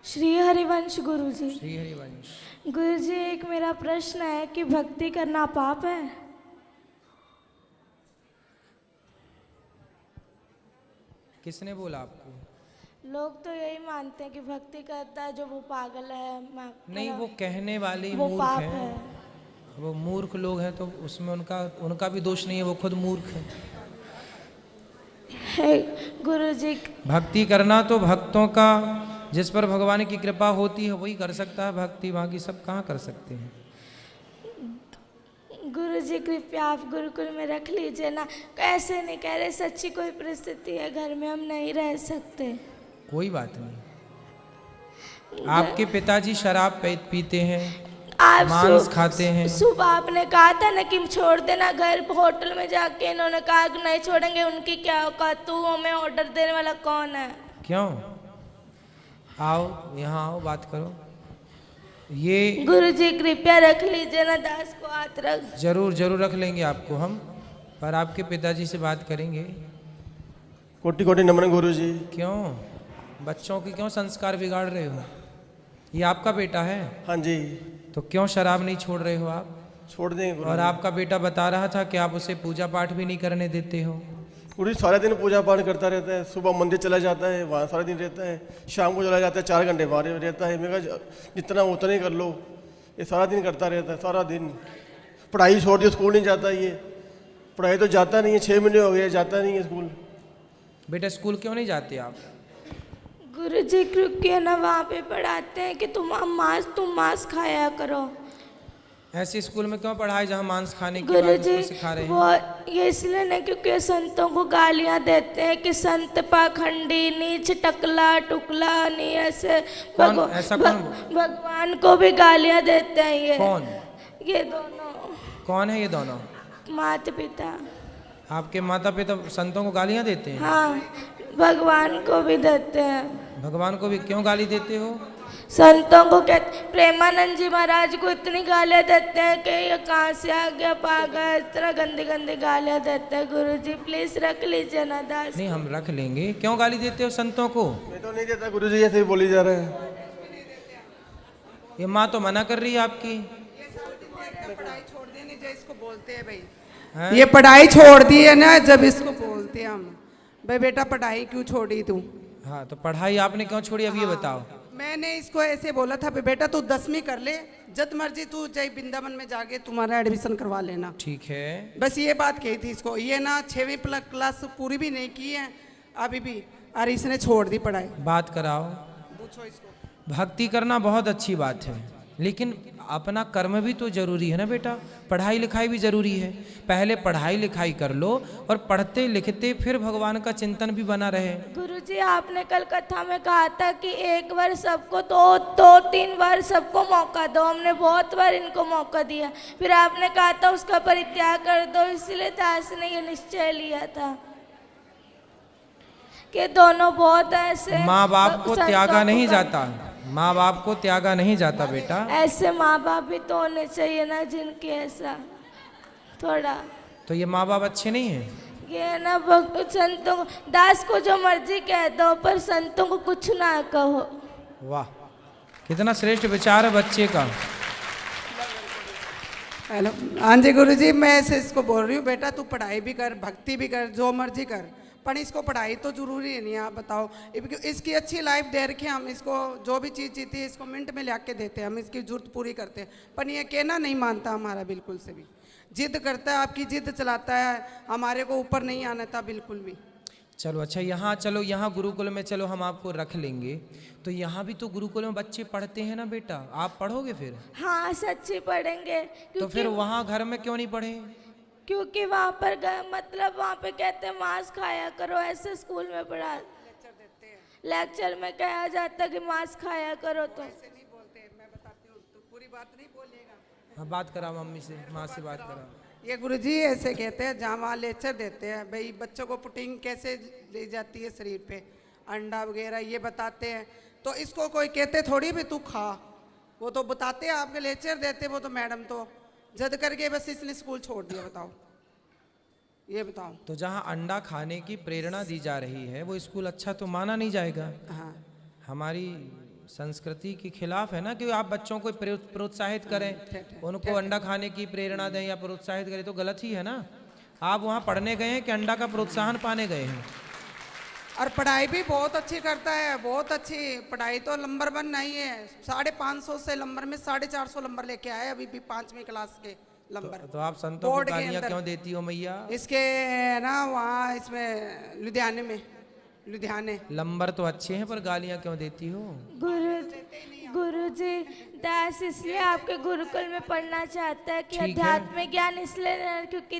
श्री हरिवंश गुरुजी। श्री हरिवंश। गुरुजी, एक मेरा प्रश्न है कि भक्ति करना पाप है? किसने बोला आपको? लोग तो यही मानते हैं कि भक्ति करता है जो वो पागल है। नहीं, वो कहने वाले ही वो मूर्ख पाप हैं। है। वो मूर्ख लोग हैं तो उसमें उनका भी दोष नहीं है, वो खुद मूर्ख है। गुरुजी, भक्ति करना तो भक्तों का, जिस पर भगवान की कृपा होती है वही कर सकता है भक्ति, बाकी सब कहाँ कर सकते हैं। गुरुजी कृपया आप गुरुकुल में रख लीजिए ना। ऐसे नहीं कह रहे, सच्ची कोई परिस्थिति है, घर में हम नहीं रह सकते। कोई बात नहीं। आपके पिताजी शराब पीते हैं, आप मांस खाते हैं। सुबह आपने कहा था ना कि छोड़ देना घर, होटल में जाके इन्होंने कहा कि नहीं छोड़ेंगे। उनकी क्या औकात, तू हमें ऑर्डर देने वाला कौन है? क्यों? आओ यहाँ आओ, बात करो। ये गुरुजी कृपया रख लीजिए ना, दास को हाथ रख। जरूर जरूर रख लेंगे आपको हम, पर आपके पिताजी से बात करेंगे। कोटि कोटि नमन गुरुजी। क्यों बच्चों की क्यों संस्कार बिगाड़ रहे हो? ये आपका बेटा है? हाँ जी। तो क्यों शराब नहीं छोड़ रहे हो आप? छोड़ देंगे गुरुजी। और आपका बेटा बता रहा था कि आप उसे पूजा पाठ भी नहीं करने देते हो। गुरुजी सारा दिन पूजा पाठ करता रहता है, सुबह मंदिर चला जाता है, वहाँ सारा दिन रहता है, शाम को चला जाता है, 4 घंटे बाहर रहता है। मैं कहा जितना उतना ही कर लो, ये सारा दिन करता रहता है, सारा दिन। पढ़ाई छोड़ दी, स्कूल नहीं जाता ये, पढ़ाई तो जाता नहीं है, 6 महीने हो गए जाता नहीं है स्कूल। बेटा स्कूल क्यों नहीं जाते आप? गुरुजी क्योंकि ना वहाँ पे पढ़ाते हैं कि तुम मांस खाया करो। ऐसे स्कूल में क्यों पढ़ाई जहाँ मांस खाने के बाद गुरुजी उसको सिखा रहे हैं? वो ये इसलिए नहीं क्योंकि संतों को गालियाँ देते हैं कि संत पाखंडी, नीच, टकला टुकला, नहीं ऐसे। कौन ऐसा कौन? भगवान को भी गालियाँ देते हैं ये। कौन? ये दोनों। कौन है ये दोनों? माता पिता। आपके माता पिता संतों को गालियाँ देते हैं? हाँ, भगवान को भी देते हैं। भगवान को भी क्यों गाली देते हो? संतों को कहते, प्रेमानंद जी महाराज को इतनी गालियाँ देते हैं कि ये कहाँ से आ गया पागल, इस तरह गंदी गंदी गालियाँ देते हैं। गुरुजी प्लीज रख लीजिए ना दास। नहीं, हम रख लेंगे। क्यों गाली देते हो संतों को? मैं तो नहीं देता गुरुजी, ऐसे ही बोली जा रहा है। ये माँ तो मना कर रही है आपकी। पढ़ाई छोड़ देने जो इसको बोलते हैं भाई, हैं? ये पढ़ाई छोड़ दी है ना, जब इसको बोलते हैं हम भाई बेटा पढ़ाई क्यों छोड़ी तू? हाँ, तो पढ़ाई आपने क्यों छोड़ी अब ये बताओ। मैंने इसको ऐसे बोला था बेटा तू 10वीं कर ले, जब मर्जी तू जय वृंदावन में जाके तुम्हारा एडमिशन करवा लेना। ठीक है। बस ये बात कही थी इसको। ये ना 6वीं क्लास पूरी भी नहीं की है अभी भी, और इसने छोड़ दी पढ़ाई। बात कराओ। पूछो इसको। भक्ति करना बहुत अच्छी बात है, लेकिन अपना कर्म भी तो जरूरी है ना बेटा। पढ़ाई लिखाई भी जरूरी है। पहले पढ़ाई लिखाई कर लो और पढ़ते लिखते फिर भगवान का चिंतन भी बना रहे। गुरुजी आपने कल कथा में कहा था कि एक बार सबको दो 3 बार सबको मौका दो। हमने बहुत बार इनको मौका दिया, फिर आपने कहा था उसका परित्याग कर दो। इसलिए दास ने ये निश्चय लिया था कि दोनों बहुत ऐसे। माँ बाप को संतों त्यागा को नहीं जाता, माँ बाप को त्यागा नहीं जाता बेटा। ऐसे माँ बाप भी तो होने चाहिए ना जिनके ऐसा थोड़ा। तो ये माँ बाप अच्छे नहीं हैं? ये ना संतों को, दास को जो मर्जी कह दो पर संतों को कुछ ना कहो। वाह, कितना श्रेष्ठ विचार है बच्चे का। हेलो, हाँ जी गुरुजी, मैं ऐसे इसको बोल रही हूँ बेटा तू पढ़ाई भी कर, भक्ति भी कर, जो मर्जी कर, पर इसको पढ़ाई तो जरूरी है नहीं। आप बताओ, इसकी अच्छी लाइफ दे रखे हम इसको, जो भी चीज़ जीती है इसको मिनट में ला के देते हैं हम, इसकी जरूरत पूरी करते हैं। पर ये कहना नहीं मानता हमारा बिल्कुल से भी, जिद करता है, आपकी जिद चलाता है, हमारे को ऊपर नहीं आना था बिल्कुल भी। चलो अच्छा, यहाँ चलो, यहाँ गुरुकुल में चलो, हम आपको रख लेंगे। तो यहाँ भी तो गुरुकुल में बच्चे पढ़ते हैं ना बेटा, आप पढ़ोगे फिर? हाँ सच्ची पढ़ेंगे। तो फिर वहाँ घर में क्यों नहीं पढ़े? क्योंकि वहाँ पर मतलब वहाँ पे कहते हैं मांस खाया करो। ऐसे स्कूल में पढ़ा लेक्चर में कहा जाता है कि मांस खाया करो। तो नहीं बोलते, मैं बताती हूँ, तो पूरी बात नहीं बोलेगा। हाँ, बात कराओ मम्मी से, माँ से बात कराओ। ये गुरुजी ऐसे कहते हैं, जहाँ वहाँ लेक्चर देते हैं भाई बच्चों को प्रोटीन कैसे ले जाती है शरीर पे, अंडा वगैरह ये बताते हैं। तो इसको कोई कहते थोड़ी भी तू खा, वो तो बताते हैं, आपके लेक्चर देते वो तो मैडम तो जद करके बस इसने स्कूल छोड़ दिया। बताओ, ये बताओ। तो जहाँ अंडा खाने की प्रेरणा दी जा रही है वो स्कूल अच्छा तो माना नहीं जाएगा। हाँ, हमारी संस्कृति के खिलाफ है ना कि आप बच्चों को प्रोत्साहित करें, उनको अंडा खाने की प्रेरणा दें या प्रोत्साहित करें, तो गलत ही है ना। आप वहाँ पढ़ने गए हैं कि अंडा का प्रोत्साहन पाने गए हैं? और पढ़ाई भी बहुत अच्छी करता है, बहुत अच्छी पढ़ाई, तो नंबर 1 नहीं है। 550 से नंबर में 450 नंबर लेके आए अभी भी 5वीं क्लास के नंबर। तो आप संतों को बोर्ड के गालियाँ अंदर। क्यों देती हो मैया? इसके ना वहाँ इसमें लुधियाने नंबर तो अच्छे हैं पर गालियाँ क्यों देती हो? गुरुजी, दास इसलिए आपके गुरुकुल में पढ़ना चाहता है कि ठीक है। अध्यात्म ज्ञान इसलिए नहीं, क्योंकि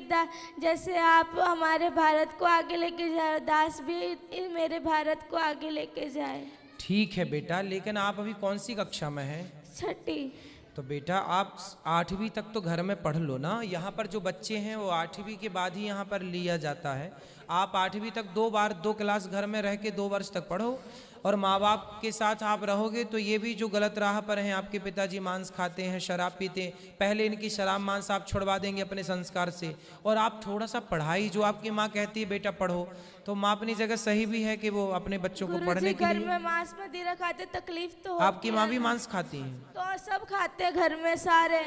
जैसे आप हमारे भारत को आगे लेके जाए, दास भी मेरे भारत को आगे लेके जाए। ठीक है बेटा, लेकिन आप अभी कौन सी कक्षा में हैं? 6ठी। तो बेटा आप 8वीं तक तो घर में पढ़ लो ना। यहाँ पर जो बच्चे हैं वो 8वीं के बाद ही यहाँ पर लिया जाता है। आप 8वीं तक 2 क्लास घर में रह के 2 वर्ष तक पढ़ो, और माँ बाप के साथ आप रहोगे तो ये भी जो गलत राह पर हैं, आपके पिताजी मांस खाते हैं, शराब पीते हैं, पहले इनकी शराब मांस आप छुड़वा देंगे अपने संस्कार से। और आप थोड़ा सा पढ़ाई, जो आपकी माँ कहती है बेटा पढ़ो, तो माँ अपनी जगह सही भी है कि वो अपने बच्चों को पढ़ने के घर लिए। में मांस मदिरा खाते, तकलीफ तो आपकी माँ भी मांस खाती है? तो सब खाते हैं घर में सारे,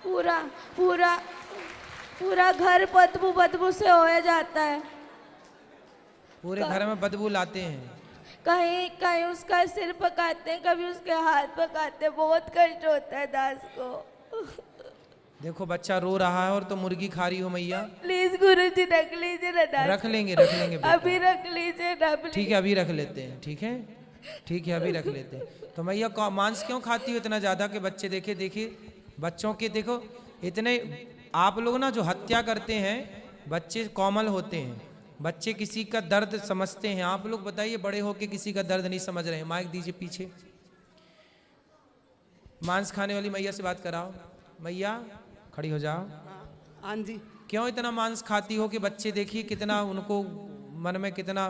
पूरा पूरा पूरा घर बदबू से हो जाता है। पूरे घर में बदबू लाते हैं? कहीं कहीं उसका सिर पकाते हैं, कभी उसके हाथ पकाते हैं, बहुत कष्ट होता है दास को। देखो बच्चा रो रहा है और तो मुर्गी खा रही हो मैया। प्लीज गुरुजी रख लीजिए ना दास। रख लेंगे बेटा। अभी रख लीजिए ना please। ठीक है अभी रख लेते हैं। ठीक है ठीक है अभी रख लेते हैं। तो मैया मांस क्यों खाती हो इतना ज़्यादा कि बच्चे देखिए बच्चों के, देखो इतने आप लोग ना जो हत्या करते हैं, बच्चे कोमल होते हैं, बच्चे किसी का दर्द समझते हैं। आप लोग बताइए बड़े होके किसी का दर्द नहीं समझ रहे हैं। माइक दीजिए पीछे। मांस खाने वाली मैया से बात कराओ। मैया खड़ी हो जाओ। हाँ जी। क्यों इतना मांस खाती हो कि बच्चे देखिए कितना उनको मन में कितना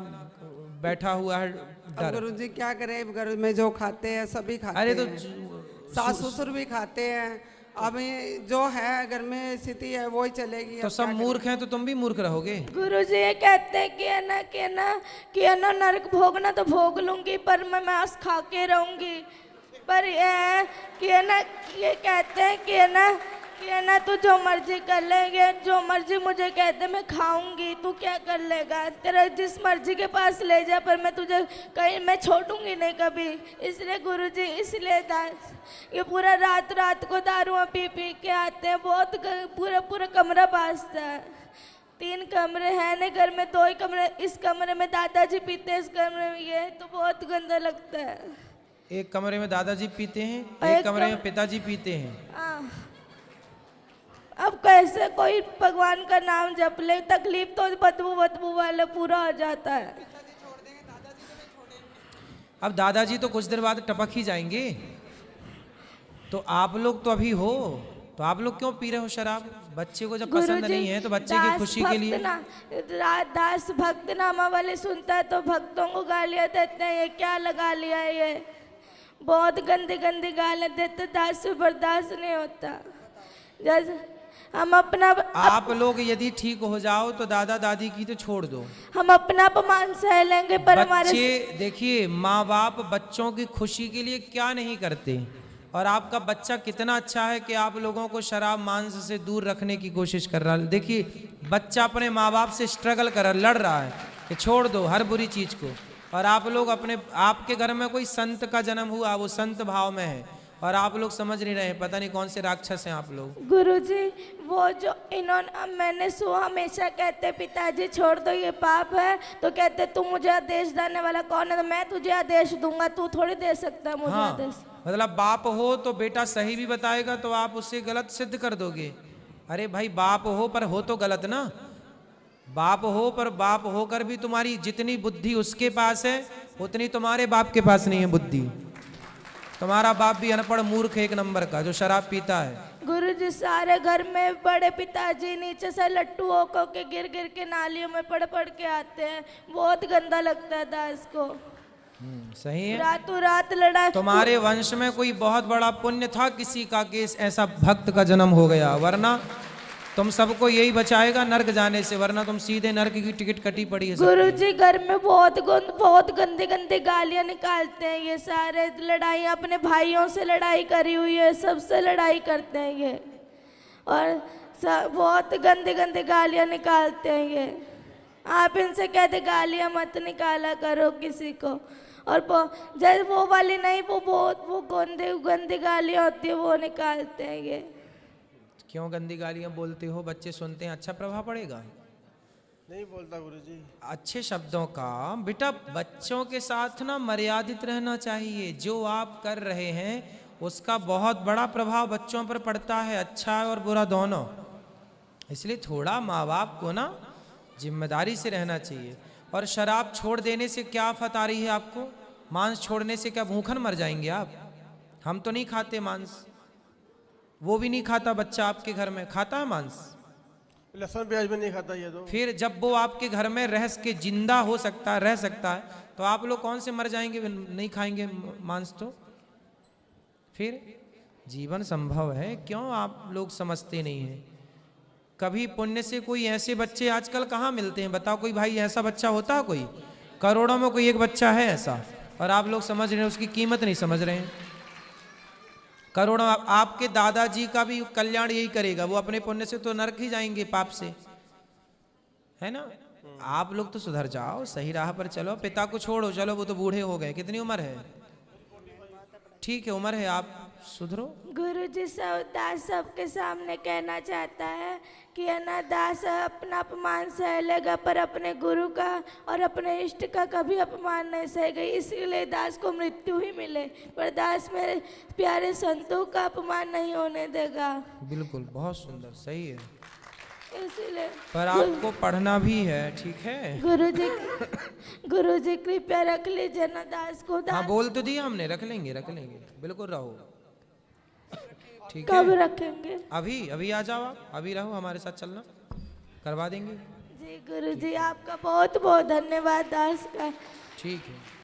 बैठा हुआ है डर। गुरुजी क्या करें, घर में जो खाते हैं सभी खाते अरे तो हैं, सास ससुर भी खाते हैं। अब ये जो है घर में स्थिति है वो ही चलेगी। तो सब मूर्ख हैं तो तुम भी मूर्ख रहोगे। गुरुजी ये कहते हैं कि है ना नरक भोगना तो भोग लूंगी, पर मैं मांस खा के रहूंगी। पर ये है कि है ना, ये कहते हैं कि है ना तू जो मर्जी कर लेंगे, जो मर्जी मुझे कहते मैं खाऊंगी, तू क्या कर लेगा, तेरा जिस मर्जी के पास ले जा, पर मैं तुझे कहीं मैं छोड़ूंगी नहीं कभी। इसलिए गुरुजी, इसलिए दास ये पूरा रात को दारुआं पी के आते हैं, बहुत पूरा कमरा बासता है। 3 कमरे हैं नहीं घर में, 2 ही कमरे, इस कमरे में दादाजी पीते हैं, इस कमरे में ये, तो बहुत गंदा लगता है। एक कमरे में दादाजी पीते हैं, एक कमरे में पिताजी पीते हैं। अब कैसे कोई भगवान का नाम जप ले, तकलीफ तो बदबू वाले पूरा हो जाता है। अब दादाजी तो कुछ देर बाद टपक ही जाएंगे। तो आप लोग तो अभी हो, तो आप लोग क्यों पी रहे हो शराब? बच्चे को जब पसंद नहीं है तो बच्चे की खुशी के लिए। दास भक्त नामा वाले सुनता है तो भक्तों को गालियां देते हैं, ये क्या लगा लिया है, ये बहुत गंदी गालियां देते, दास से बर्दाश्त नहीं होता। जैसे हम अपना आप लोग यदि ठीक हो जाओ तो दादा दादी की तो छोड़ दो, हम अपना अपमान सह लेंगे, पर हमारे बच्चे देखिए माँ बाप बच्चों की खुशी के लिए क्या नहीं करते। और आपका बच्चा कितना अच्छा है कि आप लोगों को शराब मांस से दूर रखने की कोशिश कर रहा है। देखिए बच्चा अपने माँ बाप से स्ट्रगल कर लड़ रहा है कि छोड़ दो हर बुरी चीज को, और आप लोग आपके घर में कोई संत का जन्म हुआ, वो संत भाव में है, और आप लोग समझ नहीं रहे, पता नहीं कौन से राक्षस हैं आप लोग। गुरुजी वो जो इन्होंने, मैंने हमेशा कहते पिताजी छोड़ दो ये पाप है, तो कहते तू मुझे आदेश देने वाला कौन है, तो मैं तुझे आदेश दूंगा, तू थोड़ी दे सकता है मुझे आदेश। मतलब बाप हो तो बेटा सही भी बताएगा तो आप उसे गलत सिद्ध कर दोगे। अरे भाई बाप हो पर हो तो गलत ना, बाप हो पर बाप होकर भी तुम्हारी जितनी बुद्धि उसके पास है उतनी तुम्हारे बाप के पास नहीं है बुद्धि। तुम्हारा बाप भी अनपढ़ मूर्ख 1 नंबर का जो शराब पीता है। गुरुजी सारे घर में बड़े पिताजी नीचे से लट्टू होकर के गिर के नालियों में पड़ के आते हैं, बहुत गंदा लगता है दास को। सही है। रातों रात लड़ाई। तुम्हारे वंश में कोई बहुत बड़ा पुण्य था किसी का कि ऐसा भक्त का जन्म हो गया, वरना तुम सबको यही बचाएगा नर्क जाने से, वरना तुम सीधे नर्क की टिकट कटी पड़ी है सबकी। गुरुजी घर में बहुत गंदे गंदे गालियां निकालते हैं ये सारे, लड़ाई अपने भाइयों से लड़ाई करी हुई है, सबसे लड़ाई करते हैं ये, और बहुत गंदे गंदे गालियां निकालते हैं ये। आप इनसे कहते गालियां मत निकाला करो किसी को, और जैसे वो वाली नहीं, वो गंदे गंदी गालियां होती है वो निकालते हैं ये। क्यों गंदी गालियां बोलते हो? बच्चे सुनते हैं, अच्छा प्रभाव पड़ेगा? नहीं बोलता गुरुजी। अच्छे शब्दों का बेटा बच्चों के साथ ना मर्यादित रहना चाहिए। जो आप कर रहे हैं उसका बहुत बड़ा प्रभाव बच्चों पर पड़ता है, अच्छा और बुरा दोनों। इसलिए थोड़ा माँ बाप को ना जिम्मेदारी से रहना चाहिए। और शराब छोड़ देने से क्या आफत आ रही है आपको? मांस छोड़ने से क्या भूखन मर जाएंगे आप? हम तो नहीं खाते मांस, वो भी नहीं खाता बच्चा आपके घर में, खाता है मांस? लहसुन प्याज भी नहीं खाता ये तो। फिर जब वो आपके घर में रह के जिंदा हो सकता है, रह सकता है, तो आप लोग कौन से मर जाएंगे नहीं खाएंगे मांस? तो फिर जीवन संभव है, क्यों आप लोग समझते नहीं हैं? कभी पुण्य से कोई ऐसे बच्चे आजकल कहाँ मिलते हैं? बताओ कोई भाई ऐसा बच्चा होता है? कोई करोड़ों में कोई एक बच्चा है ऐसा, और आप लोग समझ रहे हैं, उसकी कीमत नहीं समझ रहे हैं। करोड़ों, आपके दादाजी का भी कल्याण यही करेगा, वो अपने पुण्य से तो नरक ही जाएंगे पाप से, है ना? आप लोग तो सुधर जाओ, सही राह पर चलो, पिता को छोड़ो, चलो वो तो बूढ़े हो गए, कितनी उम्र है? ठीक है उम्र है, आप सुधरो। गुरुजी दास सबके सामने कहना चाहता है कि दास अपना अपमान सह लेगा, पर अपने गुरु का और अपने इष्ट का कभी अपमान नहीं सहेगा, इसीलिए दास को मृत्यु ही मिले, पर दास मेरे प्यारे संतों का अपमान नहीं होने देगा। बिल्कुल, बहुत सुंदर, सही है, इसीलिए। पर आपको पढ़ना भी है, ठीक है? गुरुजी कृपया रख लीजिए ना दास को। हाँ बोल तो दिया हमने, रख लेंगे बिल्कुल, रहो, ठीक कब है? रखेंगे? अभी आ जाओ आप, अभी रहो, हमारे साथ चलना, करवा देंगे। जी गुरुजी, आपका बहुत बहुत धन्यवाद दास का। ठीक है।